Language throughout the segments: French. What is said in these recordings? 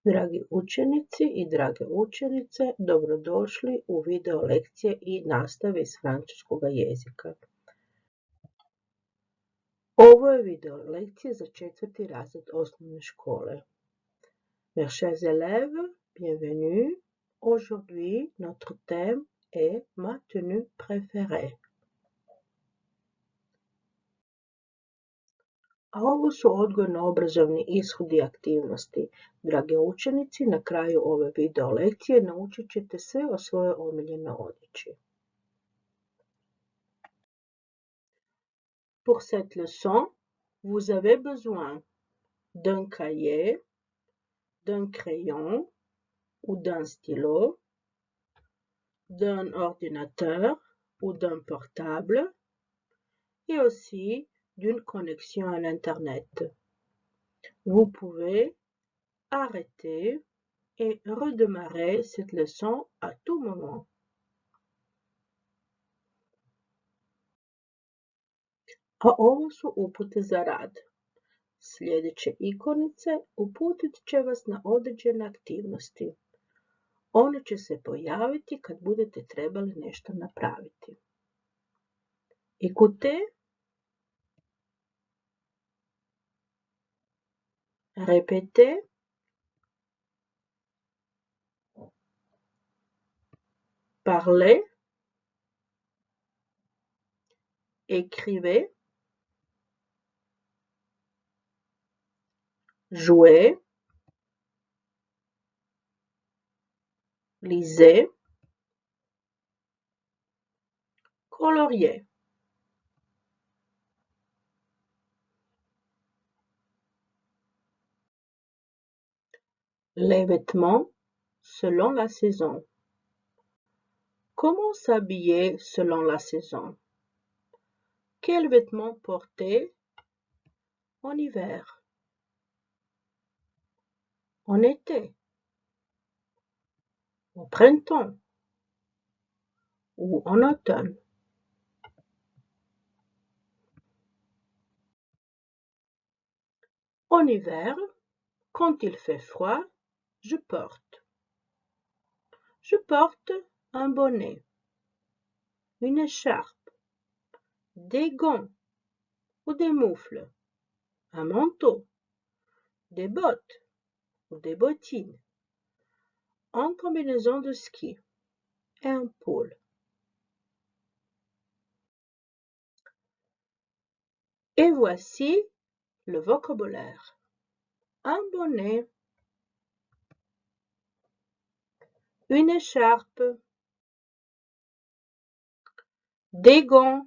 Dragi učenici i drage učenice, dobrodošli u video lekcije i nastave iz francuskog jezika. Ovo je video lekcije za 4. razred osnovne škole. Mes chers élèves, bienvenue. Aujourd'hui, notre thème est ma tenue préférée. A ovo su odgojno-obrazovni ishodi aktivnosti. Dragi učenici, na kraju ove video lekcije naučit ćete sve o svojoj omiljenoj odjeći. Pour cette leçon, vous avez besoin d'un cahier, d'un crayon ou d'un stylo, d'un ordinateur ou d'un portable et aussi d'une connexion à l'Internet. Vous pouvez arrêter et redémarrer cette leçon à tout moment. A ovo su upute za rad. Sljedeće ikonice uputit će vas na određene aktivnosti. One će se pojaviti kad budete trebali nešto napraviti. Écoutez, répétez, parlez, écrivez, jouez, lisez, coloriez. Les vêtements selon la saison. Comment s'habiller selon la saison? Quels vêtements porter en hiver, en été, au printemps ou en automne? En hiver, quand il fait froid, je porte un bonnet, une écharpe, des gants ou des moufles, un manteau, des bottes ou des bottines, une combinaison de ski et un pull. Et voici le vocabulaire. Un bonnet, une écharpe, des gants,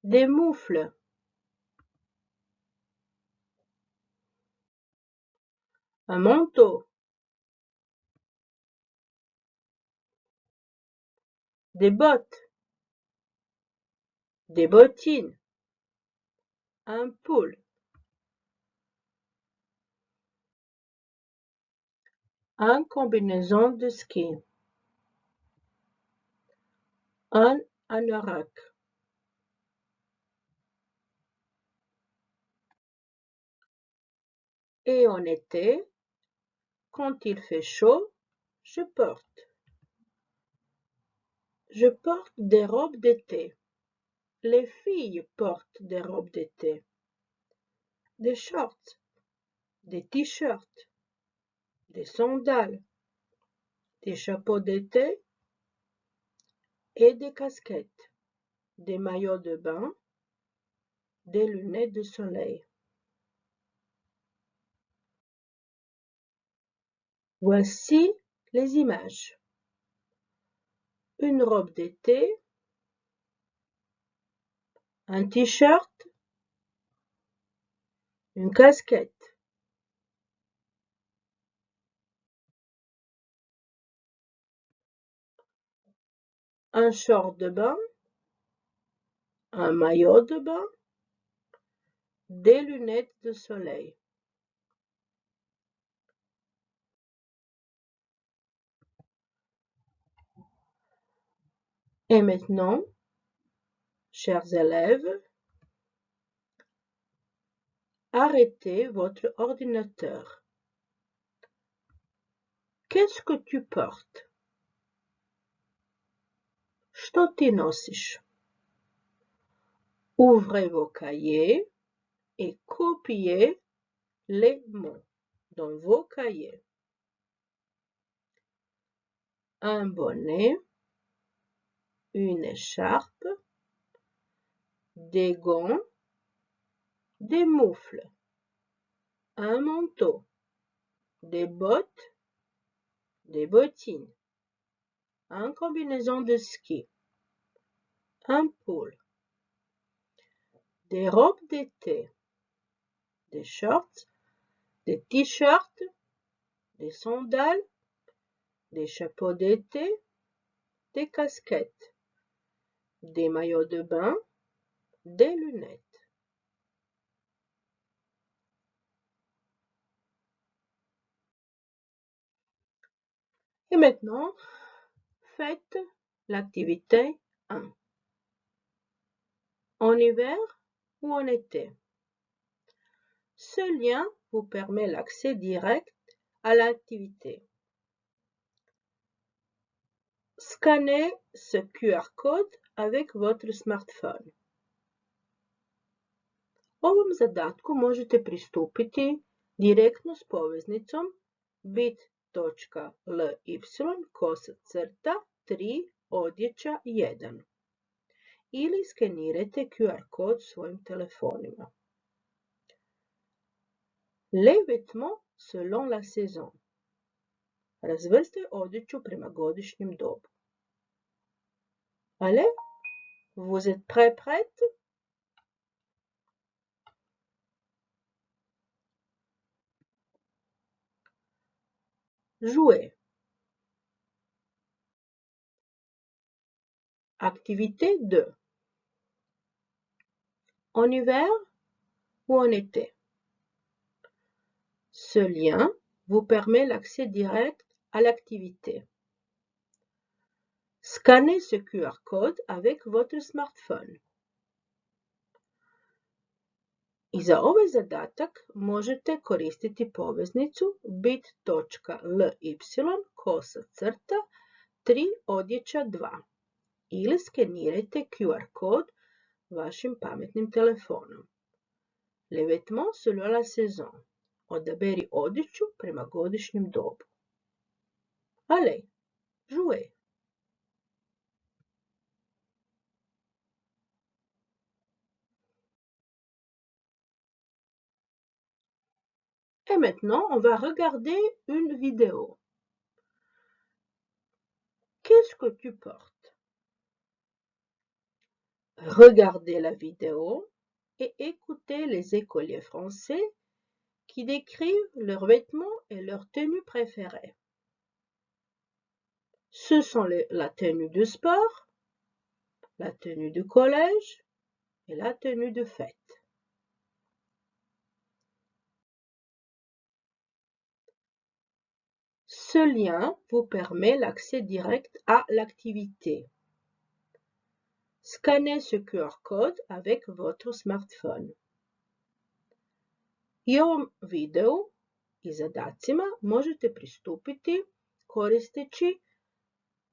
des moufles, un manteau, des bottes, des bottines, un pull. Une combinaison de ski, un anorak, et en été, quand il fait chaud, je porte des robes d'été. Les filles portent des robes d'été, des shorts, des t-shirts, des sandales, des chapeaux d'été et des casquettes, des maillots de bain, des lunettes de soleil. Voici les images. Une robe d'été, un t-shirt, une casquette, un short de bain, un maillot de bain, des lunettes de soleil. Et maintenant, chers élèves, Arrêtez votre ordinateur. Qu'est-ce que tu portes? Što ti nosiš? Ouvrez vos cahiers et copiez les mots dans vos cahiers. Un bonnet, une écharpe, des gants, des moufles, un manteau, des bottes, des bottines, une combinaison de ski, un pull, des robes d'été, des shorts, des t-shirts, des sandales, des chapeaux d'été, des casquettes, des maillots de bain, des lunettes. Et maintenant, faites l'activité 1. En hiver ou en été? Ce lien vous permet l'accès direct à l'activité. Scannez ce QR code avec votre smartphone. Ovom zadatku možete pristupiti direktno s poveznicom bit.ly/3-odjeća1 ili skenirajte QR kod svojim telefonima. Les vêtements selon la saison. Razvrste odjeću prema godišnjem dobu. Allez, vous êtes prête? Jouer. Activité 2. En hiver ou en été? Ce lien vous permet l'accès direct à l'activité. Scannez ce QR code avec votre smartphone. I za ovaj zadatak možete koristiti poveznicu bit.ly/3-odjeća2 ili skenirajte QR kod vašim pametnim telefonom. Les vêtements selon la saison. Odaberi odjeću prema godišnjem dobu. Allez, jouez! Et maintenant, on va regarder une vidéo. Qu'est-ce que tu portes? Regardez la vidéo et écoutez les écoliers français qui décrivent leurs vêtements et leurs tenues préférées. Ce sont la tenue de sport, la tenue de collège et la tenue de fête. Ce lien vous permet l'accès direct à l'activité. Scannez ce QR code avec votre smartphone. I ovom videu i zadacima možete pristupiti koristeći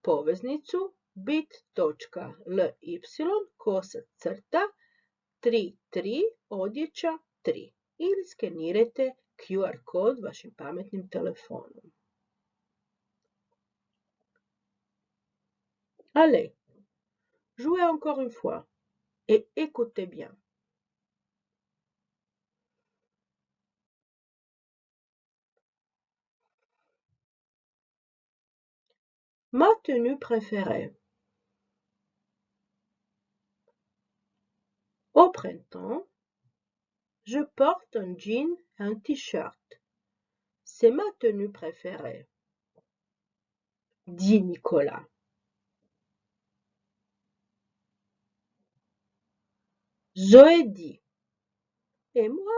poveznicu bit.ly/33-odjeća3 ili skenirajte QR kod vašim pametnim telefonom. Allez, jouez encore une fois et écoutez bien. Ma tenue préférée. Au printemps, je porte un jean et un t-shirt. C'est ma tenue préférée, dit Nicolas. Zoé dit: Et moi,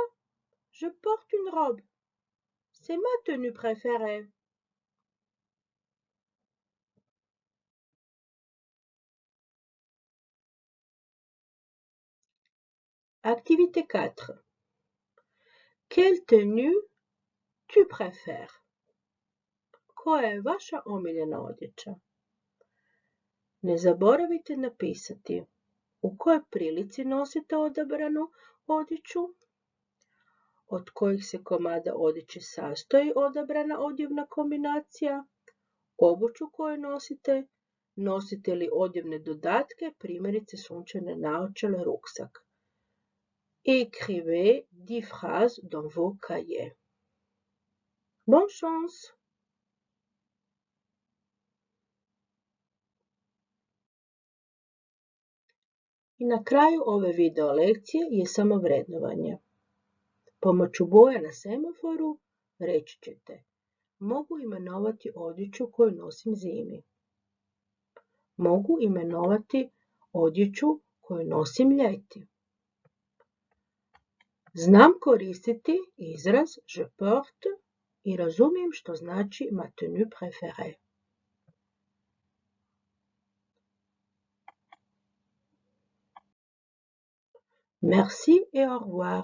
je porte une robe. C'est ma tenue préférée. Activité 4. Quelle tenue tu préfères? Koja je vaša omiljena odjeća? Ne zaboravite napisati u kojoj prilici nosite odabranu odjeću, od kojih se komada odjeće sastoji odabrana odjevna kombinacija, obuću koju nosite, nosite li odjevne dodatke, primjerice sunčane naočale, ruksak. Écrivez 10 phrases dans vos cahiers. Bonne chance! I na kraju ove video lekcije je samovrednovanje. Pomoću boja na semaforu reći ćete: mogu imenovati odjeću koju nosim zimi. Mogu imenovati odjeću koju nosim ljeti. Znam koristiti izraz je porte i razumijem što znači ma tenue préférée. Merci et au revoir.